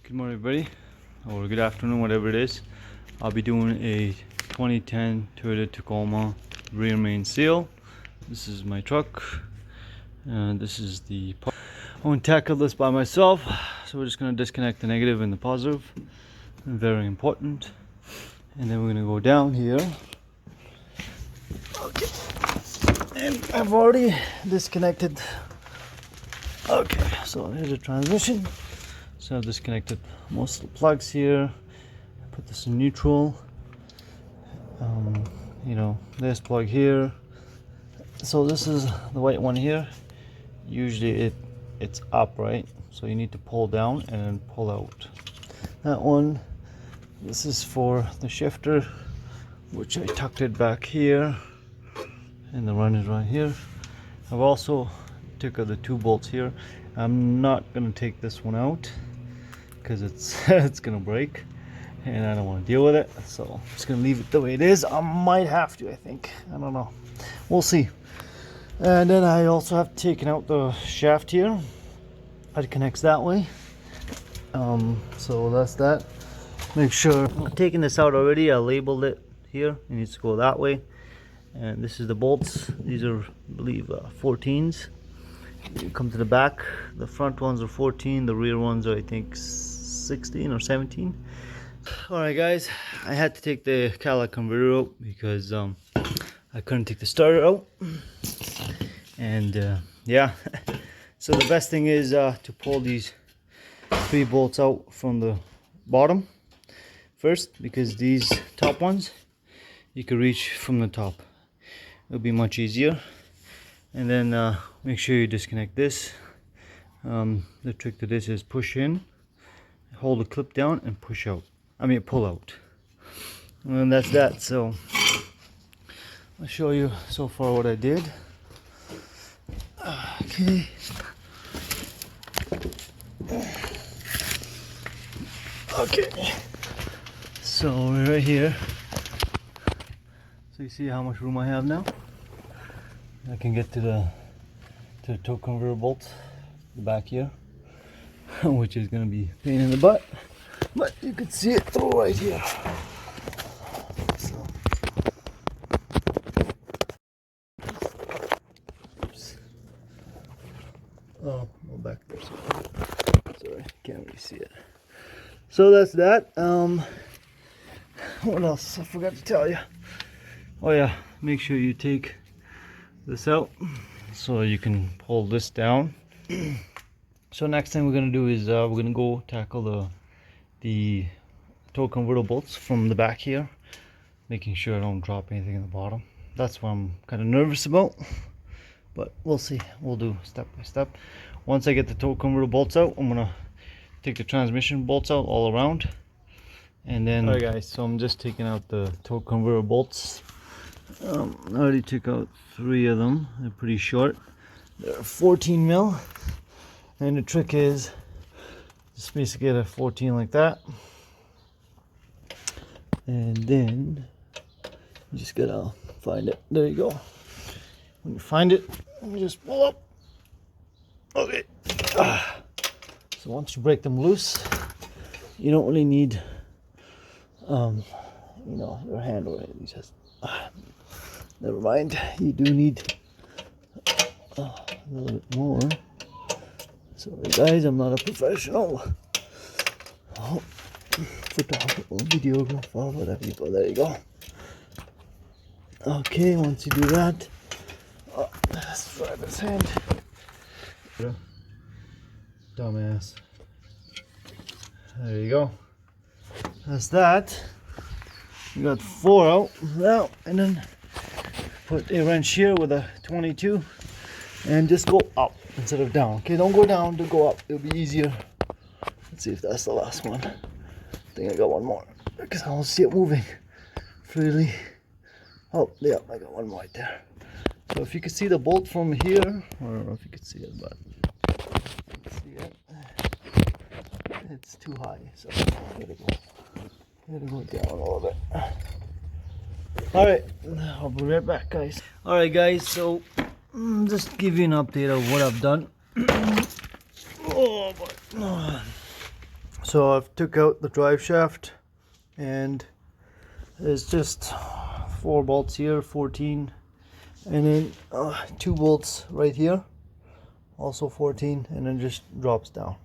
Good morning, everybody, or good afternoon, whatever it is. I'll be doing a 2010 Toyota Tacoma rear main seal. This is my truck, and this is the part. I won't tackle this by myself, so we're just going to disconnect the negative and the positive. Very important. And then we're going to go down here. Okay. And I've already disconnected. Okay, so here's the transmission. So I've disconnected most of the plugs here. Put this in neutral. This plug here. So this is the white one here. Usually it's up, right? So you need to pull down and then pull out. That one, this is for the shifter, which I tucked it back here, and the run is right here. I've also took out the two bolts here. I'm not gonna take this one out because it's gonna break and I don't want to deal with it, so I'm just gonna leave it the way it is. I might have to, I think. I don't know, we'll see. And then I also have taken out the shaft here. It connects that way. So that's that. Make sure I'm taking this out already. I labeled it here. It needs to go that way. And this is the bolts. These are, I believe, 14s. You come to the back. The front ones are 14. The rear ones are, I think, 16 or 17. Alright guys, I had to take the catalytic converter out because I couldn't take the starter out. And yeah, so the best thing is to pull these 3 bolts out from the bottom first, because these top ones you can reach from the top. It'll be much easier. And then make sure you disconnect this. The trick to this is push in, hold the clip down, and push out. Pull out. And that's that. So I'll show you so far what I did. Okay. Okay. So we're right here. So you see how much room I have now? I can get to the torque converter bolt, the back here, which is going to be a pain in the butt, but you can see it right here. So, oops. Oh, go back there. Sorry, can't really see it. So that's that. What else? I forgot to tell you. Oh yeah, make sure you take this out so you can pull this down. So next thing we're gonna do is we're gonna go tackle the torque converter bolts from the back here, making sure I don't drop anything in the bottom. That's what I'm kind of nervous about, but we'll see. We'll do step by step. Once I get the torque converter bolts out, I'm gonna take the transmission bolts out all around, and then alright guys, so I'm just taking out the torque converter bolts. I already took out 3 of them. They're pretty short. They're 14 mil, and the trick is just basically get a 14 like that, and then you just gotta find it. There you go. When you find it, you just pull up. Okay. So once you break them loose, you don't really need your hand, or you just never mind, you do need a little bit more. Sorry guys, I'm not a professional photographer or videographer, whatever you go. There you go. Okay, once you do that, let's try this hand. Dumbass. There you go. That's that. You got 4 out now, and then put a wrench here with a 22 and just go up instead of down. Okay, don't go down, to go up. It'll be easier. Let's see if that's the last one. I think I got one more because I don't see it moving freely. Oh, yeah, I got one more right there. So if you can see the bolt from here, I don't know if you can see it, but see it. It's too high, so I gotta go down a little bit. Alright, I'll be right back guys. Alright guys, so just give you an update of what I've done. Oh boy. So I've took out the drive shaft, and there's just 4 bolts here, 14, and then 2 bolts right here, also 14, and then just drops down.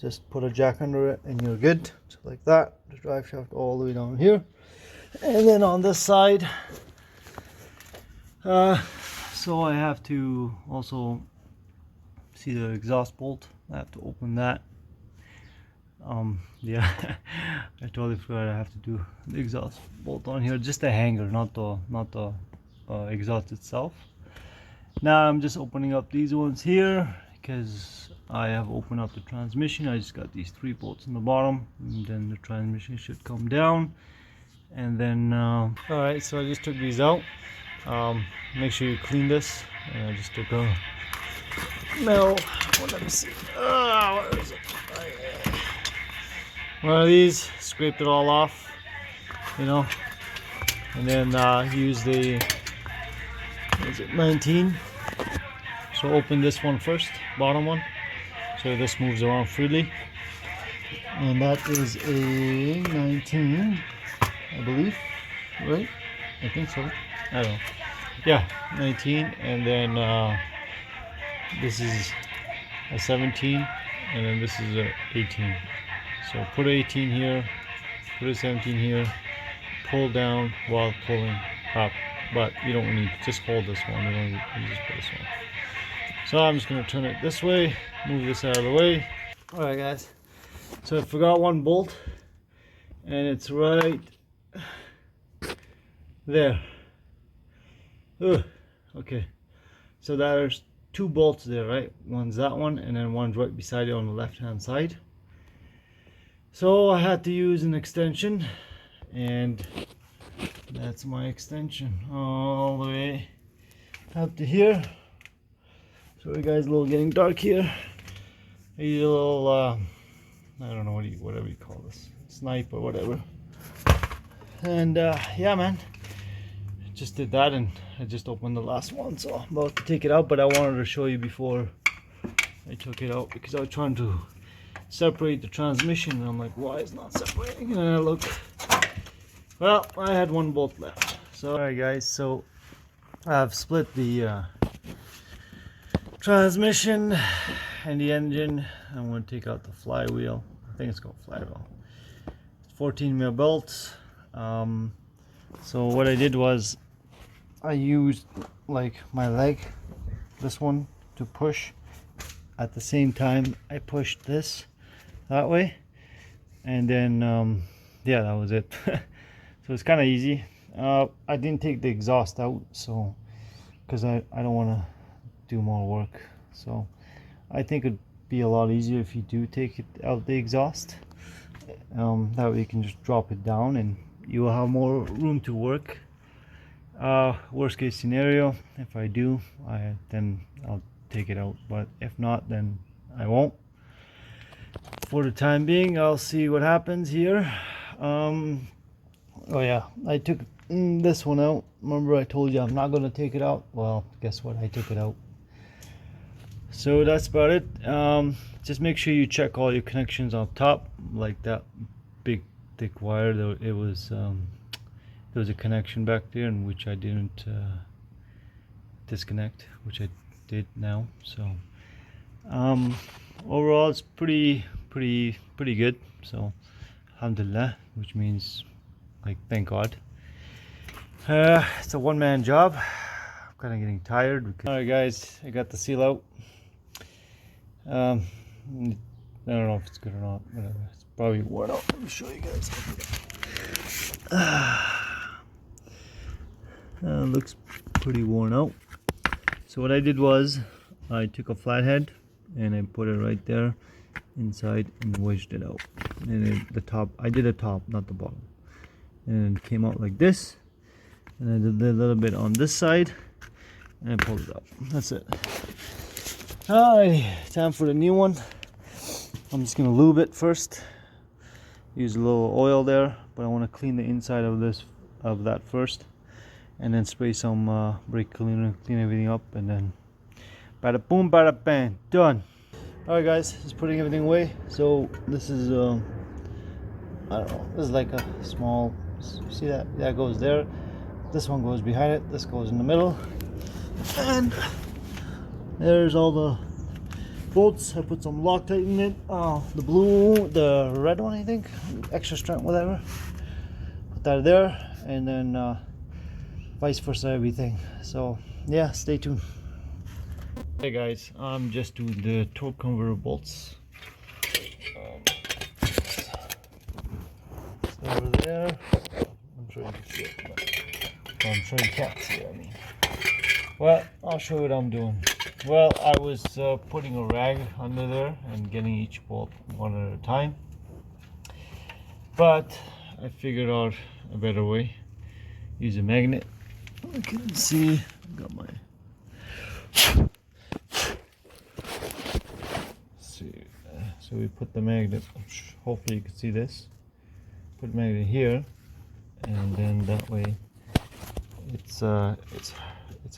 Just put a jack under it and you're good. So like that, the drive shaft all the way down here. And then on this side, so I have to also see the exhaust bolt. I have to open that. Yeah, I totally forgot I have to do the exhaust bolt on here. Just the hanger, not the exhaust itself. Now I'm just opening up these ones here because I have opened up the transmission. I just got these 3 bolts in the bottom, and then the transmission should come down. And then all right, so I just took these out. Make sure you clean this. And I just took a metal, let me see, where is it? One of these, scraped it all off, you know, and then use the, what is it, 19. So open this one first, bottom one, so this moves around freely. And that is a 19, I believe, right? I think so. I don't know. Yeah, 19, and then this is a 17, and then this is a 18. So put a 18 here, put a 17 here, pull down while pulling up, but you don't need, just hold this one, you just put this one. So I'm just going to turn it this way, move this out of the way. Alright guys, so I forgot one bolt, and it's right there. Ugh. Okay, so there's 2 bolts there, right? One's that one, and then one's right beside it on the left hand side. So I had to use an extension, and that's my extension all the way up to here. Sorry guys, a little getting dark here. A little I don't know whatever you call this, snipe or whatever. And yeah man, just did that, and I just opened the last one, so I'm about to take it out. But I wanted to show you before I took it out, because I was trying to separate the transmission, and I'm like, why is it not separating? And I look, well, I had 1 bolt left. So alright guys, so I've split the transmission and the engine. I'm going to take out the flywheel. I think it's called flywheel. It's 14 mil bolts. So what I did was I used like my leg, this one, to push. At the same time I pushed this that way, and then yeah, that was it. So it's kind of easy. I didn't take the exhaust out, so because I don't want to do more work. So I think it'd be a lot easier if you do take it out, the exhaust. That way you can just drop it down and you will have more room to work. Worst case scenario, if I do, then I'll take it out, but if not, then I won't. For the time being, I'll see what happens here. Oh yeah, I took this one out. Remember I told you I'm not going to take it out? Well, guess what, I took it out. So that's about it. Just make sure you check all your connections on top, like that big thick wire. It was there was a connection back there in which I didn't disconnect, which I did now. So overall it's pretty good. So alhamdulillah, which means like thank God. It's a one-man job. I'm kind of getting tired. Alright guys, I got the seal out. I don't know if it's good or not. Whatever. It's probably worn out. Let me show you guys. Looks pretty worn out. So what I did was I took a flathead and I put it right there inside and wedged it out. And then the top, I did the top, not the bottom. And it came out like this. And I did a little bit on this side and I pulled it up. That's it. Alright, time for the new one. I'm just gonna lube it first. Use a little oil there, but I want to clean the inside of that first, and then spray some brake cleaner, clean everything up, and then bada boom, bada bang, done. Alright guys, just putting everything away. So this is I don't know, this is like a small, see that goes there, this one goes behind it, this goes in the middle, and there's all the bolts. I put some Loctite in it, the red one I think, extra strength, whatever, put that there, and then vice versa everything. So yeah, stay tuned. Hey guys, I'm just doing the torque converter bolts. Over there, I'm sure you can see it, but I'm sure you can't see it. I mean, well, I'll show you what I'm doing. Well, I was putting a rag under there and getting each bolt one at a time, but I figured out a better way. Use a magnet. You can see, I got my. See, so we put the magnet. Hopefully, you can see this. Put magnet here, and then that way it's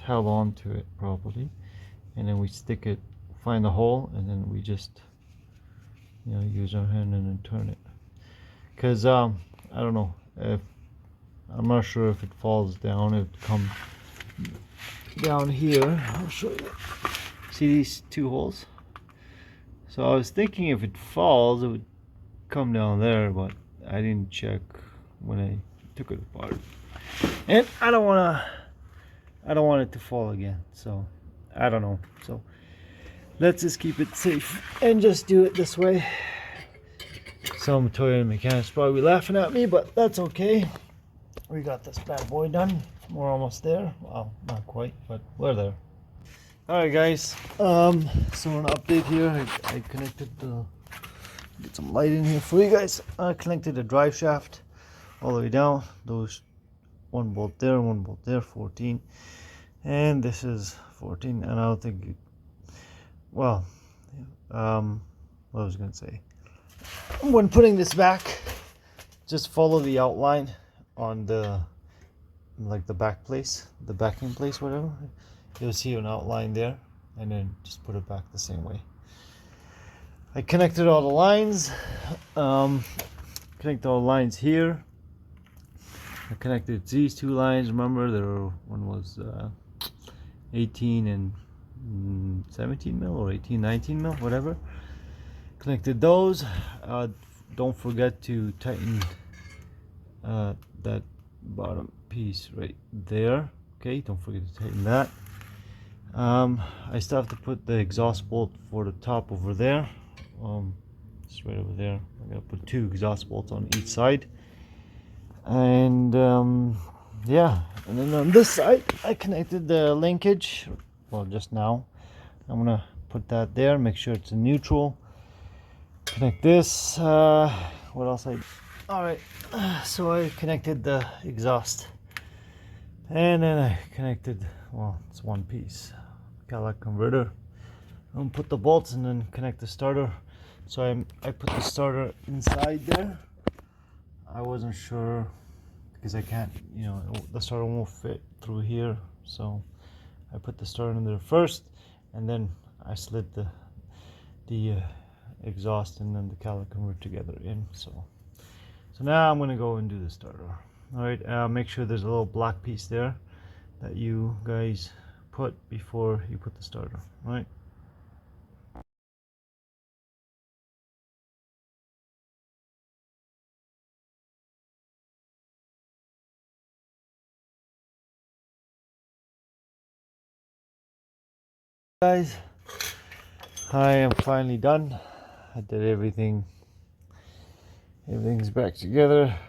held on to it properly, and then we stick it, find the hole, and then we just use our hand and then turn it, because I don't know, if I'm not sure if it falls down, it would come down here. I'll show you. See these two holes? So I was thinking if it falls it would come down there, but I didn't check when I took it apart, and I don't want it to fall again, so I don't know. So let's just keep it safe and just do it this way. Some Toyota mechanics probably laughing at me, but that's okay. We got this bad boy done. We're almost there. Well, not quite, but we're there. Alright guys, so an update here. I connected the, get some light in here for you guys. I connected the drive shaft all the way down. Those one bolt there, 14, and this is 14. And I don't think you, well, what I was gonna say, when putting this back, just follow the outline on the, like the back place, the backing place, whatever. You'll see an outline there, and then just put it back the same way. I connected all the lines. Connected all the lines here. I connected these two lines. Remember, there were, one was 18 and 17 mil, or 18, 19 mil, whatever. Connected those. Don't forget to tighten that bottom piece right there. Okay, don't forget to tighten that. I still have to put the exhaust bolt for the top over there. It's right over there. I'm gonna put 2 exhaust bolts on each side, and yeah, and then on this side I connected the linkage, well, just now. I'm gonna put that there, make sure it's in neutral. Connect this. What else all right, so I connected the exhaust, and then I connected, well, it's one piece, catalytic converter. I'm gonna put the bolts and then connect the starter. So I put the starter inside there. I wasn't sure because I can't, the starter won't fit through here, so I put the starter in there first, and then I slid the exhaust and then the catalytic converter together in. So now I'm gonna go and do the starter. All right, make sure there's a little black piece there that you guys put before you put the starter. All right. Guys, I am finally done. I did everything's back together.